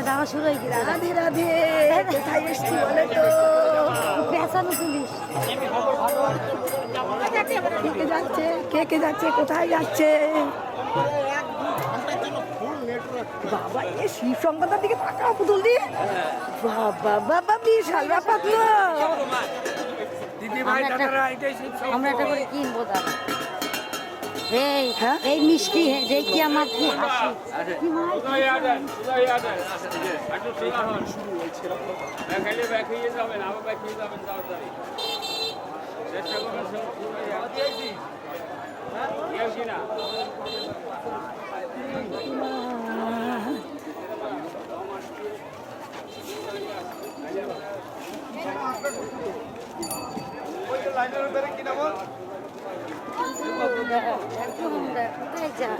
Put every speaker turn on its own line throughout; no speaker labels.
যাওয়া শুরু হয়ে গেছে।
রাধে রাধে, কোথায় এসছি বলে তো?
পেছানো পুলিশ।
কে যাচ্ছে, কে যাচ্ছে, কোথায় যাচ্ছে? বাবা, এ শিব শঙ্করদার দিকে তাকা পুতুল দিয়ে। বাবা বাবা, বিশাল ব্যাপার তো।
আমরা একটা করে কিনবো দাদা। এই
হ্যাঁ?
এই মিষ্টি দেখি আমার কি হাসি। কি কোথায় যায়?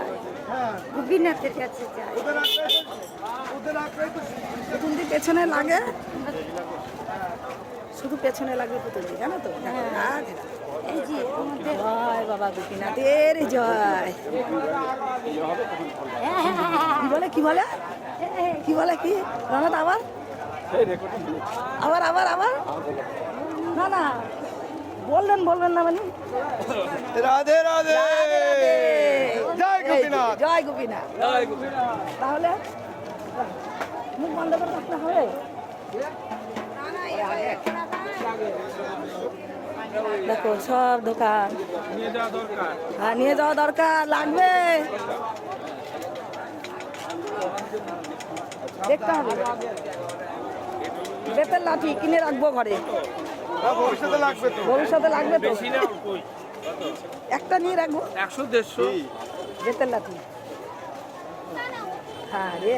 গোপীনাথের কাছে যায়।
পুতুলদি পেছনে লাগে, শুধু পেছনে লাগে পুতুলদি, জানো তো?
এই যে আমাদের
জয় বাবা গোপীনাথের জয়। কি বলে, কি বলে, কি বলে, কি রণত? আবার আবার আবার আবার না না, বললেন না মানে।
রাধে রাধে, জয় গোপীনাথ,
জয় গোপীনাথ। তাহলে মুখ বন্ধ করে রাখতে হবে। দেখো সব দোকান হ্যাঁ, নিয়ে যাওয়া দরকার, লাগবে, দেখতে হবে। বেতের লাঠি কিনে রাখবো ঘরে,
ভবিষ্যতে লাগবে তো,
ভবিষ্যতে লাগবে তো। একটা নিয়ে রাখবো,
100-150
বেতের লাঠি। হ্যাঁ রে,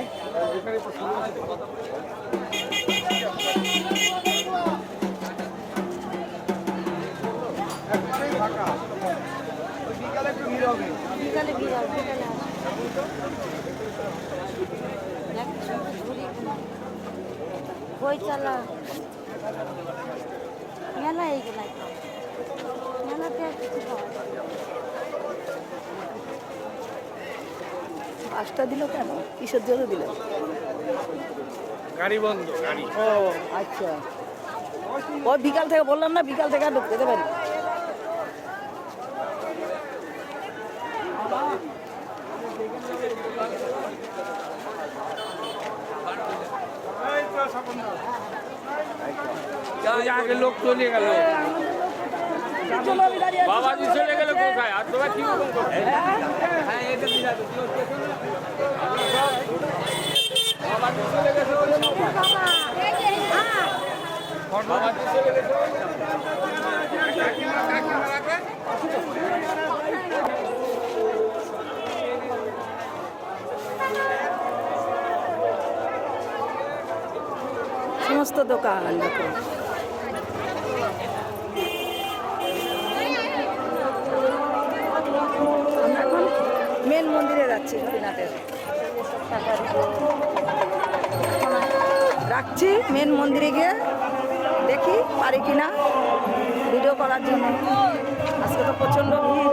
বিকালে একটু ভিড় হবে।
বিকালে বিকালে বই চালা মেলা, এইগুলা মেলাতে আর কিছু পাওয়া যায় না।
পাঁচটা দিল কেন, কিসের জন্য দিল?
গাড়ি বন্ধ, গাড়ি।
ও আচ্ছা, ওই বিকাল থেকে বললাম না, বিকাল থেকে আর ঢুকতে দেবেন।
আগে লোক চলে গেল, বাবাজি চলে গেল কোথায়? আর তোমরা কি করছো? হ্যাঁ, এটা দিলা তো, বাবাজি চলে গেছে, বাবাজি চলে গেছে।
সমস্ত দোকান দেখো। আমরা এখন মেন মন্দিরে যাচ্ছি গোপীনাথের। রাখছি, মেন মন্দিরে গিয়ে দেখি পারি কিনা ভিডিও করার জন্য। আজকে তো প্রচণ্ড ভিড়।